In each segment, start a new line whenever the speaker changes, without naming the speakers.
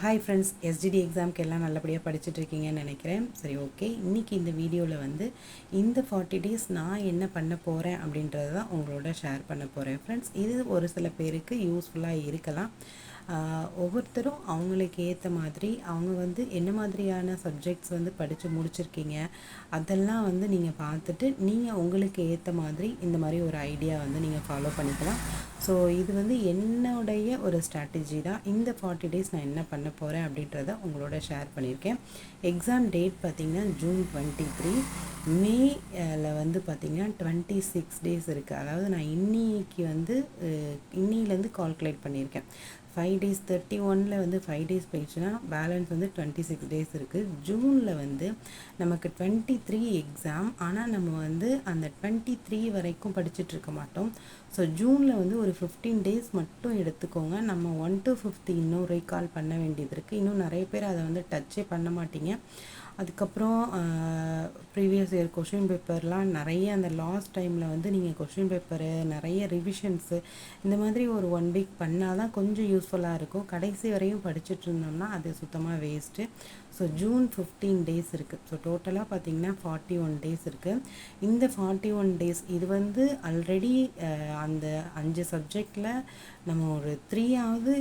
Hi friends, STD எக்ஸாம்க்கு எல்லாம் நல்லபடியாக படிச்சுட்ருக்கீங்கன்னு நினைக்கிறேன். சரி, ஓகே. இன்றைக்கி இந்த வீடியோவில் வந்து இந்த 40 டேஸ் நான் என்ன பண்ண போகிறேன் அப்படின்றத தான் உங்களோட ஷேர் பண்ண போகிறேன் ஃப்ரெண்ட்ஸ். இது ஒரு சில பேருக்கு யூஸ்ஃபுல்லாக இருக்கலாம். ஒவ்வொருத்தரும் அவங்களுக்கு ஏற்ற மாதிரி அவங்க வந்து என்ன மாதிரியான சப்ஜெக்ட்ஸ் வந்து படித்து முடிச்சிருக்கீங்க அதெல்லாம் வந்து நீங்கள் பார்த்துட்டு நீங்கள் உங்களுக்கு ஏற்ற மாதிரி இந்த மாதிரி ஒரு ஐடியா வந்து நீங்கள் ஃபாலோ பண்ணிக்கலாம். ஸோ இது வந்து என்னுடைய ஒரு ஸ்ட்ராட்டஜி தான். இந்த 40 டேஸ் நான் என்ன பண்ண போகிறேன் அப்படின்றத உங்களோட ஷேர் பண்ணியிருக்கேன். எக்ஸாம் டேட் பார்த்திங்கன்னா June 23. மேல வந்து பார்த்திங்கன்னா 26 டேஸ் இருக்குது. அதாவது நான் இன்னைக்கு வந்து இன்னிலேருந்து கால்குலேட் பண்ணியிருக்கேன். 5 டேஸ் 31 வந்து 5 டேஸ் போயிடுச்சுன்னா பேலன்ஸ் வந்து 26 டேஸ் இருக்குது. ஜூனில் வந்து நமக்கு 23 எக்ஸாம். ஆனால் நம்ம வந்து அந்த 23 வரைக்கும் படிச்சுட்ருக்க மாட்டோம். ஸோ ஜூனில் வந்து ஒரு 15 டேஸ் மட்டும் எடுத்துக்கோங்க. நம்ம 1 to 5 இன்னும் ரீகால் பண்ண வேண்டியது இருக்குது. இன்னும் நிறைய பேர் அதை வந்து டச்சே பண்ண மாட்டீங்க. அதுக்கப்புறம் ப்ரீவியஸ் இயர் கொஷின் பேப்பர்லாம் நிறைய அந்த லாஸ்ட் டைமில் வந்து நீங்கள் கொஷின் பேப்பரு நிறைய ரிவிஷன்ஸு இந்த மாதிரி ஒரு 1 வீக் பண்ணால் தான் கொஞ்சம் யூஸ்ஃபுல்லாக இருக்கும். கடைசி வரையும் படிச்சுட்டு இருந்தோம்னா அது சுத்தமாக வேஸ்ட்டு. ஸோ June 15 டேஸ் இருக்குது. ஸோ டோட்டலாக பார்த்திங்கன்னா 41 டேஸ் இருக்குது. இந்த 41 டேஸ் இது வந்து ஆல்ரெடி அந்த 5 சப்ஜெக்டில் நம்ம ஒரு 3ஆவது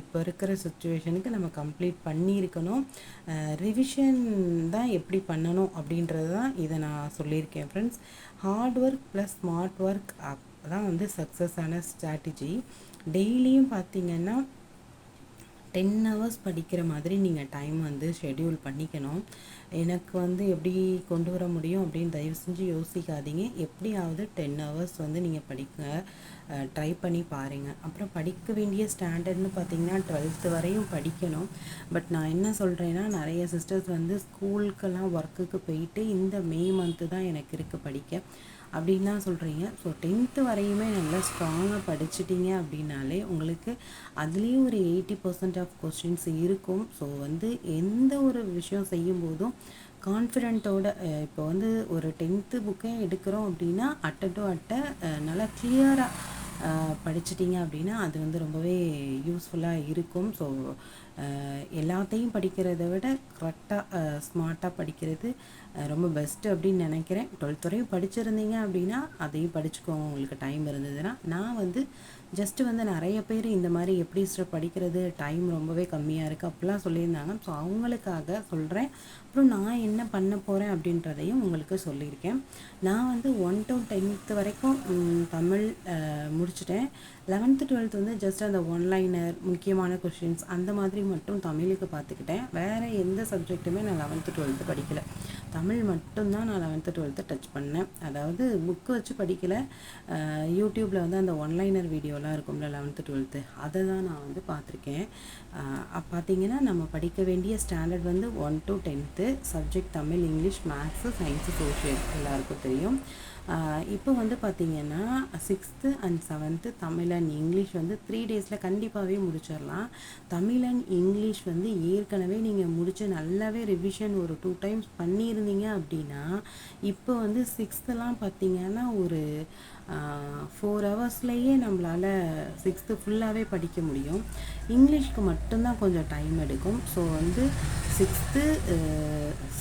இப்போ இருக்கிற சுச்சுவேஷனுக்கு நம்ம கம்ப்ளீட் பண்ணியிருக்கணும். ரிவிஷன் தான் எப்படி பண்ணணும் அப்படின்றது தான் இதை நான் சொல்லியிருக்கேன் friends. Hard work plus smart work தான் வந்து சக்ஸஸான ஸ்ட்ராட்டஜி. டெய்லியும் பார்த்திங்கன்னா 10 hours படிக்கிற மாதிரி நீங்கள் டைம் வந்து ஷெட்யூல் பண்ணிக்கணும். எனக்கு வந்து எப்படி கொண்டு வர முடியும் அப்படின்னு தயவு செஞ்சு யோசிக்காதீங்க. எப்படியாவது 10 hours வந்து நீங்கள் ட்ரை பண்ணி பாருங்கள். அப்புறம் படிக்க வேண்டிய ஸ்டாண்டர்ட்னு பார்த்திங்கன்னா 12th வரையும் படிக்கணும். பட் நான் என்ன சொல்கிறேன்னா, நிறைய சிஸ்டர்ஸ் வந்து ஸ்கூலுக்கெல்லாம் ஒர்க்குக்கு போயிட்டு இந்த மே மந்த்து தான் எனக்கு இருக்குது படிக்க அப்படின்னு தான் சொல்கிறீங்க. ஸோ 10th வரையுமே நல்லா ஸ்ட்ராங்காக படிச்சிட்டிங்க அப்படின்னாலே உங்களுக்கு அதுலேயும் ஒரு 80% ஆஃப் கொஸ்டின்ஸ் இருக்கும். ஸோ வந்து எந்த ஒரு விஷயம் செய்யும்போதும் கான்ஃபிடென்ட்டோட இப்போ வந்து ஒரு 10th புக்கே எடுக்கிறோம் அப்படின்னா அட்டை நல்லா கிளியராக படிச்சிட்டிங்க அப்படின்னா அது வந்து ரொம்பவே யூஸ்ஃபுல்லாக இருக்கும். ஸோ எல்லாத்தையும் படிக்கிறத விட கரெக்டாக ஸ்மார்ட்டாக படிக்கிறது ரொம்ப பெஸ்ட்டு அப்படின்னு நினைக்கிறேன். 12th வரையும் படிச்சிருந்தீங்க அப்படின்னா அதையும் படிச்சுக்கோங்க உங்களுக்கு டைம் இருந்ததுன்னா. நான் வந்து ஜஸ்ட்டு வந்து நிறைய பேர் இந்த மாதிரி எப்படி படிக்கிறது டைம் ரொம்பவே கம்மியாக இருக்குது அப்படிலாம் சொல்லியிருந்தாங்க. ஸோ அவங்களுக்காக சொல்கிறேன். அப்புறம் நான் என்ன பண்ண போகிறேன் அப்படின்றதையும் உங்களுக்கு சொல்லியிருக்கேன். நான் வந்து 1 to 10th வரைக்கும் தமிழ் முடிச்சிட்டேன். 11th 12th வந்து ஜஸ்ட் அந்த ஒன்லைனர் முக்கியமான கொஷின்ஸ் அந்த மாதிரி மட்டும் தமிழுக்கு பார்த்துக்கிட்டேன். வேறு எந்த சப்ஜெக்ட்டுமே நான் 11th 12th படிக்கலை. தமிழ் மட்டும்தான் நான் 11th 12th டச் பண்ணேன். அதாவது புக்கு வச்சு படிக்கலை. யூடியூப்பில் வந்து அந்த ஒன்லைனர் வீடியோலாம் இருக்கும்ல 11th 12th அதை தான் நான் வந்து பார்த்துருக்கேன். பார்த்திங்கன்னா நம்ம படிக்க வேண்டிய ஸ்டாண்டர்ட் வந்து 1 to 10th subject Tamil, English, maths, science, social எல்லாருக்கும் தெரியும். இப்போ வந்து பார்த்திங்கன்னா 6th and 7th Tamil and English வந்து 3 டேஸில் கண்டிப்பாகவே முடிச்சிடலாம். தமிழ் அண்ட் இங்கிலீஷ் வந்து ஏற்கனவே நீங்கள் முடித்து நல்லாவே ரிவிஷன் ஒரு 2 times பண்ணியிருந்தீங்க அப்படின்னா இப்போ வந்து 6thலாம் பார்த்திங்கன்னா ஒரு 4 hours நம்மளால் 6th ஃபுல்லாகவே படிக்க முடியும். இங்கிலீஷ்க்கு மட்டும்தான் கொஞ்சம் டைம் எடுக்கும். ஸோ வந்து 6th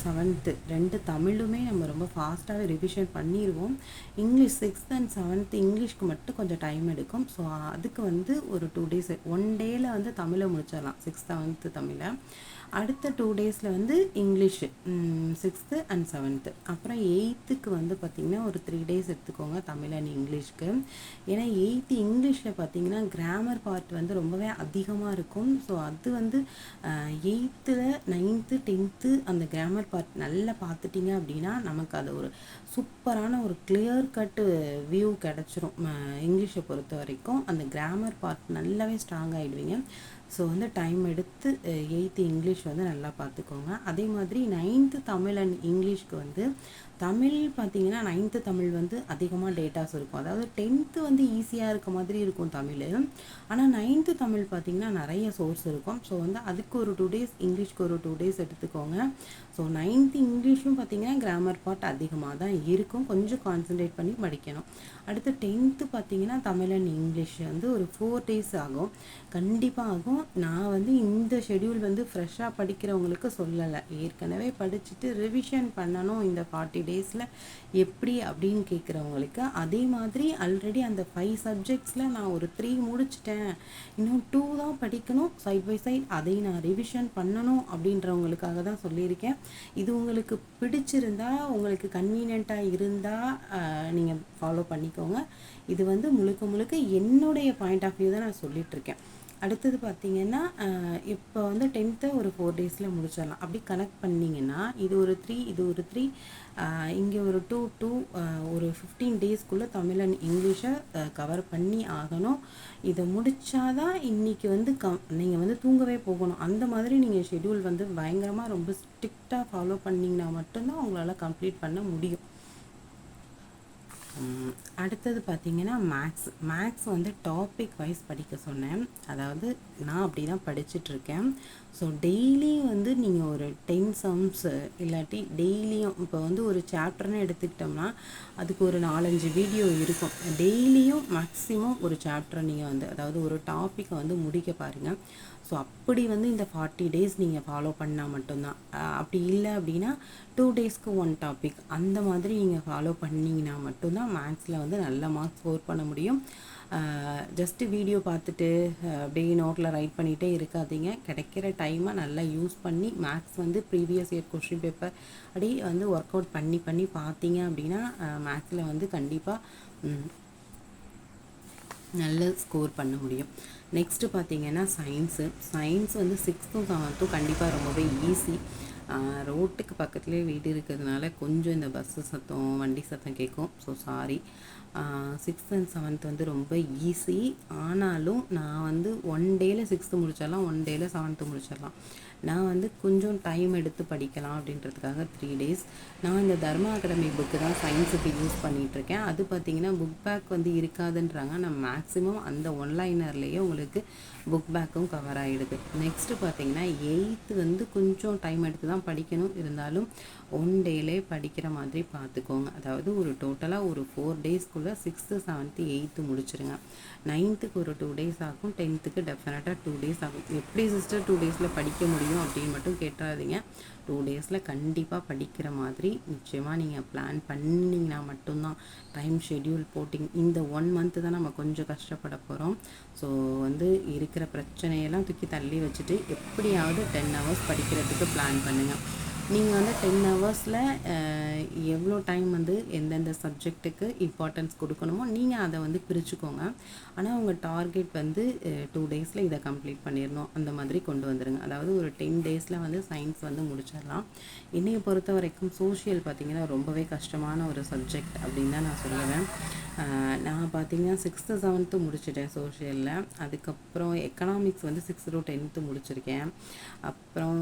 7th 2 தமிழுமே நம்ம ரொம்ப ஃபாஸ்ட்டாகவே ரிவிஷன் பண்ணிடுவோம். இங்கிலீஷ் 6th and 7th இங்கிலீஷ்க்கு மட்டும் கொஞ்சம் டைம் எடுக்கும். ஸோ அதுக்கு வந்து ஒரு 2 days 1 dayல வந்து தமிழை முடிச்சிடலாம் 6th 7th தமிழை. அடுத்த 2 daysல வந்து இங்கிலீஷு 6th and 7th. அப்புறம் 8th வந்து பார்த்திங்கன்னா ஒரு 3 days எடுத்துக்கோங்க தமிழ் அண்ட் இங்கிலீஷ்க்கு. ஏன்னா 8th இங்கிலீஷில் பார்த்திங்கன்னா கிராமர் பார்ட் வந்து ரொம்பவே அதிகமாக இருக்கும். ஸோ அது வந்து 8th 9th 10th அந்த கிராமர் பார்ட் நல்லா பார்த்துட்டிங்க அப்படின்னா நமக்கு அது ஒரு சூப்பரான ஒரு கிளியர் கட்டு வியூ கிடச்சிரும். இங்கிலீஷை பொறுத்த வரைக்கும் அந்த கிராமர் பார்ட் நல்லாவே ஸ்ட்ராங் ஆகிடுவீங்க. ஸோ வந்து டைம் எடுத்து 8th இங்கிலீஷ் வந்து நல்லா பார்த்துக்கோங்க. அதே மாதிரி 9th தமிழ் அண்ட் இங்கிலீஷ்க்கு வந்து தமிழ் பார்த்தீங்கன்னா 9th தமிழ் வந்து அதிகமாக டேட்டாஸ் இருக்கும். அதாவது 10th வந்து ஈஸியாக இருக்க மாதிரி இருக்கும் தமிழ். ஆனால் 9th தமிழ் பார்த்தீங்கன்னா நிறைய சோர்ஸ் இருக்கும். ஸோ வந்து அதுக்கு ஒரு 2 days, இங்கிலீஷ்க்கு ஒரு 2 days எடுத்துக்கோங்க. ஸோ 9th இங்கிலீஷும் பார்த்தீங்கன்னா கிராமர் பார்ட் அதிகமாக தான் இருக்கும், கொஞ்சம் கான்சன்ட்ரேட் பண்ணி படிக்கணும். அடுத்து 10th பார்த்தீங்கன்னா தமிழ் அண்ட் இங்கிலீஷ் வந்து ஒரு 4 days ஆகும், கண்டிப்பாக ஆகும். நான் வந்து இந்த ஷெடியூல் வந்து ஃப்ரெஷ்ஷாக படிக்கிறவங்களுக்கு சொல்லலை, ஏற்கனவே படிச்சுட்டு ரிவிஷன் பண்ணணும் இந்த 40 days எப்படி அப்படின்னு கேட்குறவங்களுக்கு. அதே மாதிரி ஆல்ரெடி அந்த 5 சப்ஜெக்ட்ஸில் நான் ஒரு 3 முடிச்சிட்டேன், இன்னும் 2 தான் படிக்கணும், சைட் பை சைட் அதை நான் ரிவிஷன் பண்ணணும் அப்படின்றவங்களுக்காக தான் சொல்லியிருக்கேன். இது உங்களுக்கு பிடிச்சிருந்தா, உங்களுக்கு கன்வீனியண்ட்டாக இருந்தால் நீங்கள் ஃபாலோ பண்ணிக்கோங்க. இது வந்து முழுக்க முழுக்க என்னுடைய பாயிண்ட் ஆஃப் வியூ தான் நான் சொல்லிகிட்ருக்கேன். அடுத்தது பார்த்தீங்கன்னா இப்போ வந்து 10th ஒரு 4 days முடிச்சிடலாம். அப்படி கனெக்ட் பண்ணிங்கன்னா இது ஒரு 3, இது ஒரு 3, இங்கே ஒரு 2 ஒரு 15 daysக்குள்ளே தமிழ் அண்ட் இங்கிலீஷை கவர் பண்ணி ஆகணும். இதை முடித்தாதான் இன்றைக்கி வந்து நீங்கள் வந்து தூங்கவே போகணும். அந்த மாதிரி நீங்கள் ஷெடியூல் வந்து பயங்கரமாக ரொம்ப ஸ்ட்ரிக்டாக ஃபாலோ பண்ணிங்கன்னா மட்டும்தான் உங்களால் கம்ப்ளீட் பண்ண முடியும். அடுத்தது பார்த்தீங்கன்னா மேக்ஸ் வந்து டாபிக் வைஸ் படிக்க சொன்னேன். அதாவது நான் அப்படி தான் படிச்சுட்ருக்கேன். ஸோ டெய்லியும் வந்து நீங்கள் ஒரு 10 sums இல்லாட்டி டெய்லியும் இப்போ வந்து ஒரு சாப்டர்னு எடுத்துக்கிட்டோம்னா அதுக்கு ஒரு 4-5 வீடியோ இருக்கும். டெய்லியும் மேக்ஸிமம் ஒரு சாப்டரை நீங்கள் வந்து, அதாவது ஒரு டாப்பிக்கை வந்து முடிக்க பாருங்கள். ஸோ அப்படி வந்து இந்த 40 days நீங்கள் ஃபாலோ பண்ணால் மட்டும்தான். அப்படி இல்லை அப்படின்னா 2 daysக்கு 1 டாபிக் அந்த மாதிரி நீங்கள் ஃபாலோ பண்ணிங்கன்னா மட்டும்தான் மேக்ஸில் வந்து நல்ல மார்க்ஸ் ஸ்கோர் பண்ண முடியும். ஜஸ்ட்டு வீடியோ பார்த்துட்டு அப்படியே நோட்டில் ரைட் பண்ணிகிட்டே இருக்காதீங்க. கிடைக்கிற டைமை நல்லா யூஸ் பண்ணி மேக்ஸ் வந்து ப்ரீவியஸ் இயர் கொஸ்டின் பேப்பர் அப்படியே வந்து ஒர்க் அவுட் பண்ணி பார்த்தீங்க அப்படின்னா மேக்ஸில் வந்து கண்டிப்பாக நல்ல ஸ்கோர் பண்ண முடியும். நெக்ஸ்ட்டு பார்த்தீங்கன்னா சயின்ஸ் வந்து 6th 7th கண்டிப்பாக ரொம்பவே ஈஸி. ரோட்டுக்கு பக்கத்துலேயே வீடு இருக்கிறதுனால கொஞ்சம் இந்த பஸ்ஸு சத்தம், வண்டி சத்தம் கேட்கும். So sorry. 6th and 7th வந்து ரொம்ப ஈஸி. ஆனாலும் நான் வந்து 1 dayல 6th முடிச்சிடலாம், 1 dayல 7th முடிச்சிடலாம். நான் வந்து கொஞ்சம் டைம் எடுத்து படிக்கலாம் அப்படின்றதுக்காக 3 days நான் இந்த தர்மா அகாடமி புக்கு தான் சயின்ஸுக்கு யூஸ் பண்ணிகிட்ருக்கேன். அது பார்த்திங்கன்னா புக் பேக் வந்து இருக்காதுன்றாங்க. நான் மேக்ஸிமம் அந்த ஒன்லைனர்லேயே உங்களுக்கு புக் பேக்கும் கவர் ஆகிடுது. நெக்ஸ்ட்டு பார்த்திங்கன்னா 8th வந்து கொஞ்சம் டைம் எடுத்து தான் படிக்கணும், இருந்தாலும் 1 dayலே படிக்கிற மாதிரி பார்த்துக்கோங்க. அதாவது ஒரு டோட்டலாக ஒரு 4 daysக்குள்ளே 6th 7th 8th முடிச்சிருங்க. 9th ஒரு 2 days ஆகும், 10th டெஃபினட்டாக 2 days ஆகும். எப்படி சிஸ்டர் 2 daysல படிக்க முடியும் அப்படின்னு மட்டும் கேட்டுறாதீங்க. 2 daysல கண்டிப்பாக படிக்கிற மாதிரி நிச்சயமாக நீங்கள் பிளான் பண்ணிங்கன்னா மட்டும்தான், டைம் ஷெட்யூல் போட்டிங். இந்த 1 month தான் நம்ம கொஞ்சம் கஷ்டப்பட போகிறோம். ஸோ வந்து இருக்கிற பிரச்சனையெல்லாம் தூக்கி தள்ளி வச்சுட்டு எப்படியாவது 10 hours படிக்கிறதுக்கு பிளான் பண்ணுங்கள். நீங்கள் வந்து 10 ஹவர்ஸில் எவ்வளோ டைம் வந்து எந்தெந்த சப்ஜெக்ட்டுக்கு இம்பார்ட்டன்ஸ் கொடுக்கணுமோ நீங்கள் அதை வந்து பிரிச்சுக்கோங்க. ஆனால் உங்கள் டார்கெட் வந்து 2 daysல இதை கம்ப்ளீட் பண்ணிடணும் அந்த மாதிரி கொண்டு வந்துடுங்க. அதாவது ஒரு 10 daysல வந்து சயின்ஸ் வந்து முடிச்சிடலாம். என்னையை பொறுத்த வரைக்கும் சோஷியல் பார்த்திங்கன்னா ரொம்பவே கஷ்டமான ஒரு சப்ஜெக்ட் அப்படின்னு தான் நான் சொல்லுவேன். நான் பார்த்திங்கன்னா 6th 7th முடிச்சிட்டேன் சோஷியலில். அதுக்கப்புறம் எக்கனாமிக்ஸ் வந்து 6th to 10th முடிச்சிருக்கேன். அப்புறம்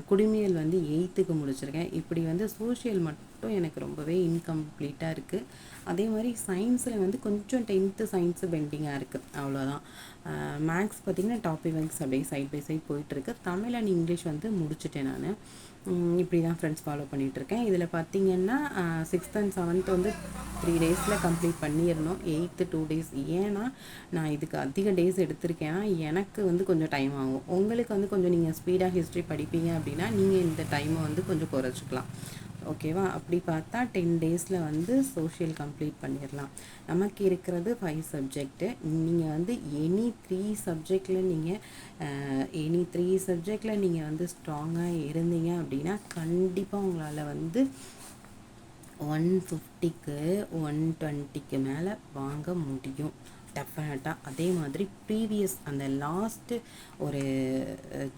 குடிமையல் வந்து 8th முடிச்சிருக்கேன். இப்படி வந்து சோஷியல் மட்டும் எனக்கு ரொம்பவே இன்கம்ப்ளீட்டாக இருக்குது. அதே மாதிரி சயின்ஸில் வந்து கொஞ்சம் 10th சயின்ஸு பெண்டிங்காக இருக்குது, அவ்வளோதான். மேக்ஸ் பார்த்திங்கன்னா டாபிக் வைஸ் அப்படியே சைட் பை சைட் போயிட்டுருக்கு. தமிழ் அண்ட் இங்கிலீஷ் வந்து முடிச்சிட்டேன் நான். இப்படி தான் ஃப்ரெண்ட்ஸ் ஃபாலோ பண்ணிகிட்ருக்கேன். இதில் பார்த்திங்கன்னா 6th and 7th வந்து 3 daysல கம்ப்ளீட் பண்ணிடணும். 8th 2 days. ஏன்னா நான் இதுக்கு அதிக டேஸ் எடுத்திருக்கேன்னா எனக்கு வந்து கொஞ்சம் டைம் ஆகும். உங்களுக்கு வந்து கொஞ்சம் நீங்கள் ஸ்பீடாக ஹிஸ்ட்ரி படிப்பீங்க அப்படின்னா நீங்கள் இந்த டைமை வந்து கொஞ்சம் குறைச்சிக்கலாம். ஓகேவா? அப்படி பார்த்தா 10 daysல வந்து சோஷியல் கம்ப்ளீட் பண்ணிடலாம். நமக்கு இருக்கிறது 5 சப்ஜெக்ட்டு. நீங்கள் வந்து எனி 3 சப்ஜெக்டில் நீங்கள் வந்து ஸ்ட்ராங்காக இருந்தீங்க அப்படின்னா கண்டிப்பாக உங்களால் வந்து 150க்கு 120க்கு மேலே வாங்க முடியும் டெஃபினட்டாக. அதே மாதிரி ப்ரீவியஸ் அந்த லாஸ்ட்டு ஒரு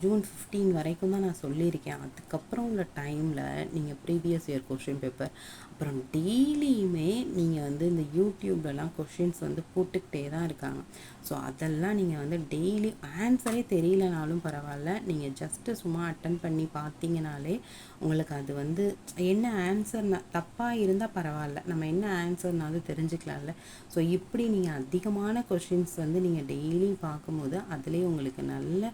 June 15 வரைக்கும் தான் நான் சொல்லியிருக்கேன். அதுக்கப்புறம் உள்ள டைமில் நீங்கள் ப்ரீவியஸ் இயர் கொஸ்டின் பேப்பர் அப்புறம் டெய்லியுமே நீங்கள் வந்து இந்த யூடியூப்லலாம் கொஷின்ஸ் வந்து போட்டுக்கிட்டே தான் இருக்காங்க. ஸோ அதெல்லாம் நீங்கள் வந்து டெய்லி ஆன்சரே தெரியலனாலும் பரவாயில்ல, நீங்கள் ஜஸ்ட்டு சும்மா அட்டன் பண்ணி பார்த்தீங்கனாலே உங்களுக்கு அது வந்து என்ன ஆன்சர் தப்பாக இருந்தால் பரவாயில்ல, நம்ம என்ன ஆன்சர்னாலும் தெரிஞ்சுக்கலாம்ல. ஸோ இப்படி நீங்கள் அதிகமான கொஷின்ஸ் வந்து நீங்கள் டெய்லி பார்க்கும்போது அதுலேயே உங்களுக்கு நல்ல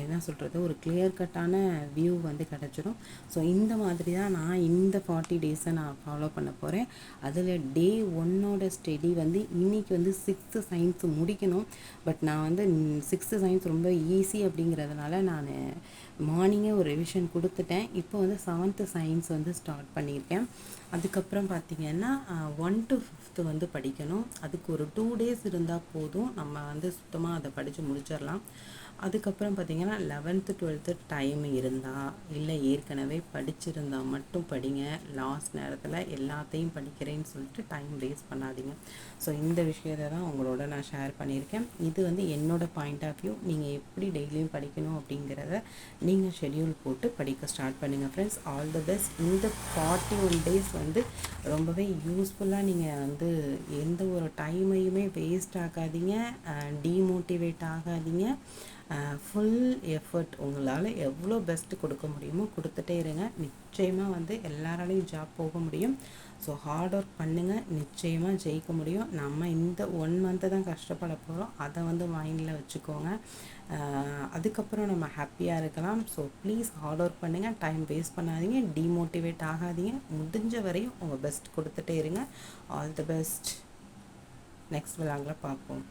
என்ன சொல்கிறது, ஒரு கிளியர் கட்டான வியூ வந்து கிடச்சிரும். ஸோ இந்த மாதிரி தான் நான் இந்த 40 டேஸை நான் ஃபாலோ பண்ண போகிறேன். அதில் டே 1 ஸ்டடி வந்து இன்றைக்கி வந்து 6th சயின்ஸ் முடிக்கணும். பட் நான் வந்து 6th சயின்ஸ் ரொம்ப ஈஸி அப்படிங்கிறதுனால நான் மார்னிங்கே ஒரு ரிவிஷன் கொடுத்துட்டேன். இப்போ வந்து 7th சயின்ஸ் வந்து ஸ்டார்ட் பண்ணியிருக்கேன். அதுக்கப்புறம் பார்த்திங்கன்னா 1 to 5th வந்து படிக்கணும். அதுக்கு ஒரு 2 days இருந்தால் போதும், நம்ம வந்து சுத்தமாக அதை படித்து முடிச்சிடலாம். அதுக்கப்புறம் பார்த்திங்கன்னா 11th 12th டைம் இருந்தால், இல்லை ஏற்கனவே படிச்சிருந்தால் மட்டும் படிங்க. லாஸ்ட் நேரத்தில் எல்லாத்தையும் படிக்கிறேன்னு சொல்லிட்டு டைம் வேஸ்ட் பண்ணாதீங்க. ஸோ இந்த விஷயத்தை தான் உங்களோட நான் ஷேர் பண்ணியிருக்கேன். இது வந்து என்னோடய பாயிண்ட் ஆஃப் வியூ. நீங்கள் எப்படி டெய்லியும் படிக்கணும் அப்படிங்கிறத நீங்கள் ஷெட்யூல் போட்டு படிக்க ஸ்டார்ட் பண்ணுங்கள் ஃப்ரெண்ட்ஸ். All the best. இந்த 41 days வந்து ரொம்பவே யூஸ்ஃபுல்லாக நீங்கள் வந்து எந்த ஒரு டைமையுமே வேஸ்ட் ஆகாதீங்க, டீமோட்டிவேட் ஆகாதீங்க. ஃபுல் எஃபர்ட் உங்களால் எவ்வளோ பெஸ்ட்டு கொடுக்க முடியுமோ கொடுத்துட்டே இருங்க. நிச்சயமாக வந்து எல்லாராலையும் ஜாப் போக முடியும். ஸோ ஹார்ட் ஒர்க் பண்ணுங்கள், நிச்சயமாக ஜெயிக்க முடியும். நம்ம இந்த 1 month தான் கஷ்டப்பட போகிறோம், அதை வந்து மைண்டில் வச்சுக்கோங்க. அதுக்கப்புறம் நம்ம ஹாப்பியாக இருக்கலாம். ஸோ ப்ளீஸ் ஹார்ட் ஒர்க் பண்ணுங்கள், டைம் வேஸ்ட் பண்ணாதீங்க, டிமோட்டிவேட் ஆகாதீங்க. முடிஞ்ச வரையும் உங்கள் பெஸ்ட் கொடுத்துட்டே இருங்க. All the best. நெக்ஸ்ட் விலாகில் பார்ப்போம்.